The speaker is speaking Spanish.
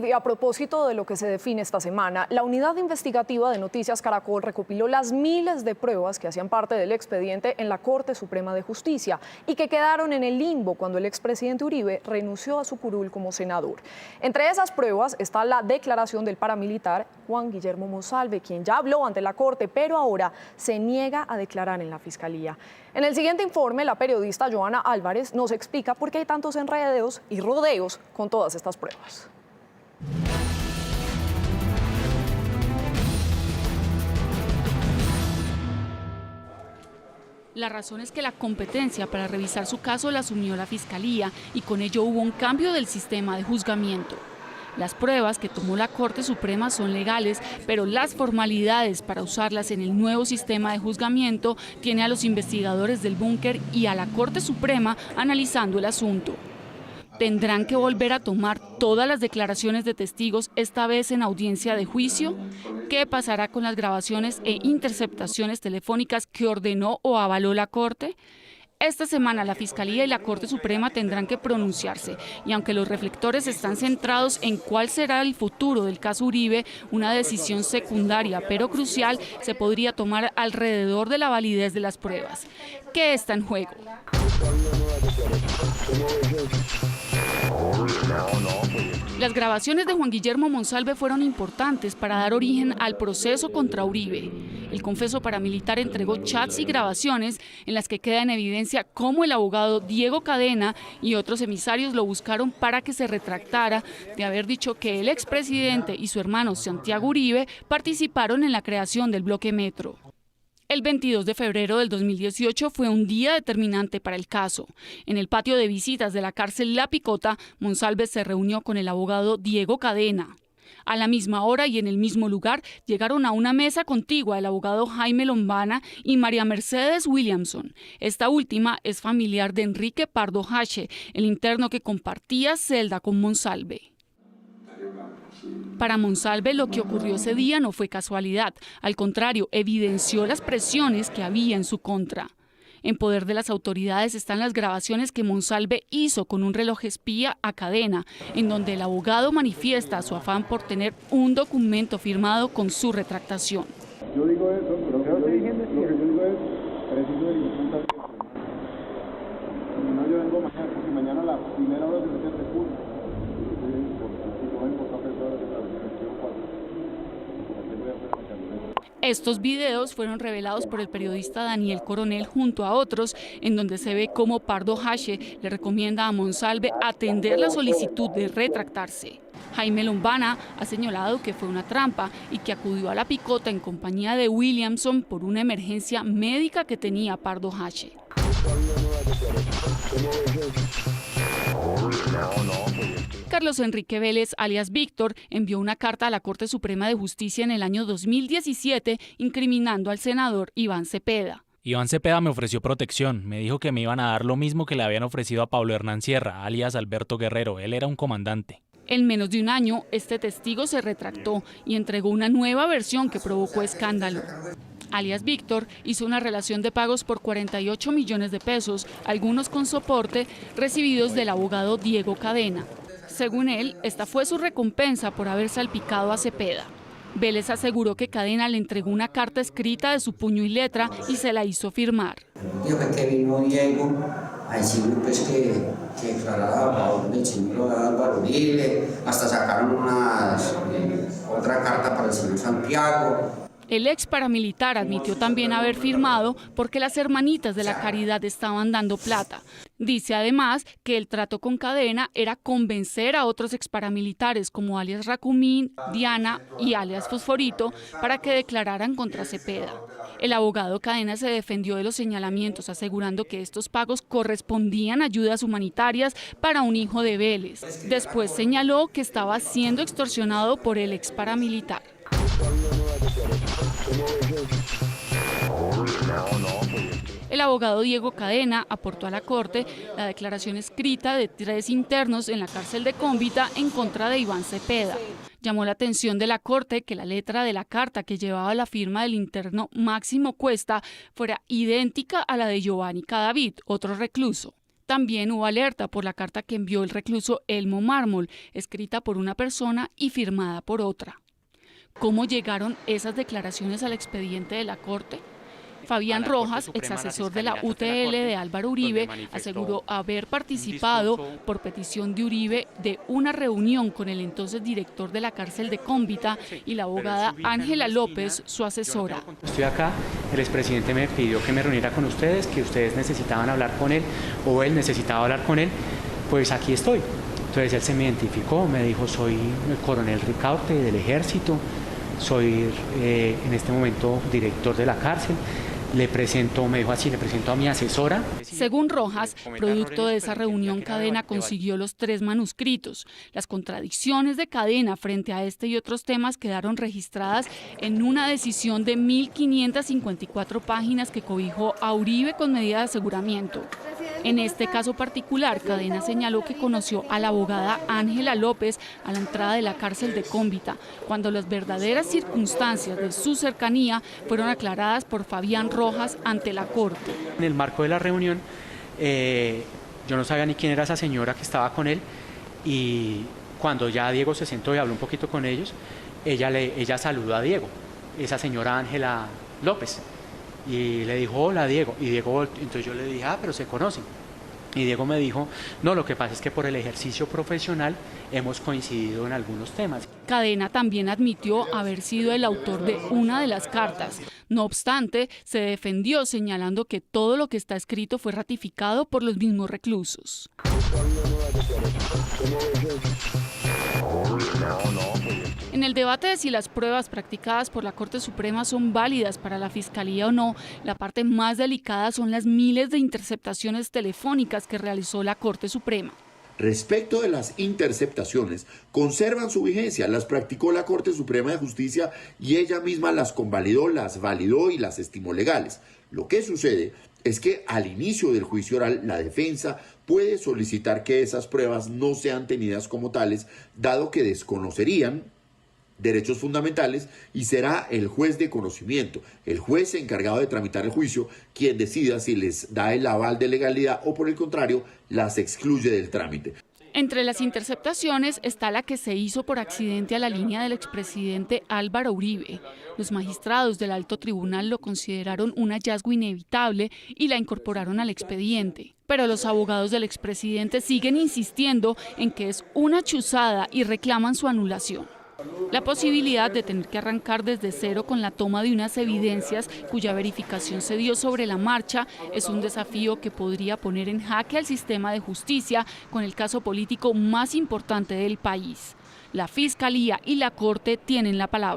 Y a propósito de lo que se define esta semana, la unidad investigativa de Noticias Caracol recopiló las miles de pruebas que hacían parte del expediente en la Corte Suprema de Justicia y que quedaron en el limbo cuando el expresidente Uribe renunció a su curul como senador. Entre esas pruebas está la declaración del paramilitar Juan Guillermo Monsalve, quien ya habló ante la Corte, pero ahora se niega a declarar en la Fiscalía. En el siguiente informe, la periodista Joana Álvarez nos explica por qué hay tantos enredos y rodeos con todas estas pruebas. La razón es que la competencia para revisar su caso la asumió la Fiscalía y con ello hubo un cambio del sistema de juzgamiento. Las pruebas que tomó la Corte Suprema son legales, pero las formalidades para usarlas en el nuevo sistema de juzgamiento tiene a los investigadores del búnker y a la Corte Suprema analizando el asunto. ¿Tendrán que volver a tomar todas las declaraciones de testigos, esta vez en audiencia de juicio? ¿Qué pasará con las grabaciones e interceptaciones telefónicas que ordenó o avaló la Corte? Esta semana la Fiscalía y la Corte Suprema tendrán que pronunciarse y aunque los reflectores están centrados en cuál será el futuro del caso Uribe, una decisión secundaria pero crucial se podría tomar alrededor de la validez de las pruebas. ¿Qué está en juego? Las grabaciones de Juan Guillermo Monsalve fueron importantes para dar origen al proceso contra Uribe. El confeso paramilitar entregó chats y grabaciones en las que queda en evidencia cómo el abogado Diego Cadena y otros emisarios lo buscaron para que se retractara de haber dicho que el expresidente y su hermano Santiago Uribe participaron en la creación del bloque Metro. El 22 de febrero del 2018 fue un día determinante para el caso. En el patio de visitas de la cárcel La Picota, Monsalve se reunió con el abogado Diego Cadena. A la misma hora y en el mismo lugar llegaron a una mesa contigua el abogado Jaime Lombana y María Mercedes Williamson. Esta última es familiar de Enrique Pardo Hache, el interno que compartía celda con Monsalve. Para Monsalve, lo que ocurrió ese día no fue casualidad. Al contrario, evidenció las presiones que había en su contra. En poder de las autoridades están las grabaciones que Monsalve hizo con un reloj espía a Cadena, en donde el abogado manifiesta su afán por tener un documento firmado con su retractación. Yo digo eso, pero lo que yo digo es preciso de dificultad. No, yo vengo mañana, porque mañana a la primera hora se mete el recurso. Estos videos fueron revelados por el periodista Daniel Coronel junto a otros, en donde se ve cómo Pardo Hache le recomienda a Monsalve atender la solicitud de retractarse. Jaime Lombana ha señalado que fue una trampa y que acudió a La Picota en compañía de Williamson por una emergencia médica que tenía Pardo Hache. Carlos Enrique Vélez, alias Víctor, envió una carta a la Corte Suprema de Justicia en el año 2017 incriminando al senador Iván Cepeda. Iván Cepeda me ofreció protección, me dijo que me iban a dar lo mismo que le habían ofrecido a Pablo Hernán Sierra, alias Alberto Guerrero, él era un comandante. En menos de un año, este testigo se retractó y entregó una nueva versión que provocó escándalo. Alias Víctor hizo una relación de pagos por 48 millones de pesos, algunos con soporte, recibidos del abogado Diego Cadena. Según él, esta fue su recompensa por haber salpicado a Cepeda. Vélez aseguró que Cadena le entregó una carta escrita de su puño y letra y se la hizo firmar. Dijo que vino Diego a decir pues, que declarara a favor del señor Álvaro Uribe, hasta sacaron otra carta para el señor Santiago. El ex paramilitar admitió también haber firmado porque las hermanitas de la Caridad estaban dando plata. Dice además que el trato con Cadena era convencer a otros ex paramilitares como alias Racumín, Diana y alias Fosforito para que declararan contra Cepeda. El abogado Cadena se defendió de los señalamientos, asegurando que estos pagos correspondían a ayudas humanitarias para un hijo de Vélez. Después señaló que estaba siendo extorsionado por el ex paramilitar. El abogado Diego Cadena aportó a la Corte la declaración escrita de 3 internos en la cárcel de Cómbita en contra de Iván Cepeda. Llamó la atención de la Corte que la letra de la carta que llevaba la firma del interno Máximo Cuesta fuera idéntica a la de Giovanni Cadavid, otro recluso. También hubo alerta por la carta que envió el recluso Elmo Mármol, escrita por una persona y firmada por otra. ¿Cómo llegaron esas declaraciones al expediente de la Corte? Fabián Rojas, exasesor de la UTL de Álvaro Uribe, aseguró haber participado por petición de Uribe de una reunión con el entonces director de la cárcel de Cómbita y la abogada Ángela López, su asesora. Estoy acá, el expresidente me pidió que me reuniera con ustedes, que ustedes necesitaban hablar con él o él necesitaba hablar con él, pues aquí estoy. Entonces él se me identificó, me dijo: soy el coronel Ricaurte del Ejército, soy en este momento director de la cárcel. Le presento, me dijo así, le presento a mi asesora. Según Rojas, producto de esa reunión, Cadena consiguió los 3 manuscritos. Las contradicciones de Cadena frente a este y otros temas quedaron registradas en una decisión de 1.554 páginas que cobijó a Uribe con medida de aseguramiento. En este caso particular, Cadena señaló que conoció a la abogada Ángela López a la entrada de la cárcel de Cómbita, cuando las verdaderas circunstancias de su cercanía fueron aclaradas por Fabián Rojas ante la Corte. En el marco de la reunión, yo no sabía ni quién era esa señora que estaba con él, y cuando ya Diego se sentó y habló un poquito con ellos, ella saludó a Diego, esa señora Ángela López. Y le dijo: hola, Diego. Y Diego, entonces yo le dije: pero se conocen. Y Diego me dijo: no, lo que pasa es que por el ejercicio profesional hemos coincidido en algunos temas. Cadena también admitió haber sido el autor de una de las cartas. No obstante, se defendió señalando que todo lo que está escrito fue ratificado por los mismos reclusos. En el debate de si las pruebas practicadas por la Corte Suprema son válidas para la Fiscalía o no, la parte más delicada son las miles de interceptaciones telefónicas que realizó la Corte Suprema. Respecto de las interceptaciones, conservan su vigencia, las practicó la Corte Suprema de Justicia y ella misma las convalidó, las validó y las estimó legales. Lo que sucede es que al inicio del juicio oral la defensa puede solicitar que esas pruebas no sean tenidas como tales, dado que desconocerían derechos fundamentales, y será el juez de conocimiento, el juez encargado de tramitar el juicio, quien decida si les da el aval de legalidad o por el contrario las excluye del trámite. Entre las interceptaciones está la que se hizo por accidente a la línea del expresidente Álvaro Uribe. Los magistrados del alto tribunal lo consideraron un hallazgo inevitable y la incorporaron al expediente. Pero los abogados del expresidente siguen insistiendo en que es una chuzada y reclaman su anulación. La posibilidad de tener que arrancar desde cero con la toma de unas evidencias cuya verificación se dio sobre la marcha es un desafío que podría poner en jaque al sistema de justicia con el caso político más importante del país. La Fiscalía y la Corte tienen la palabra.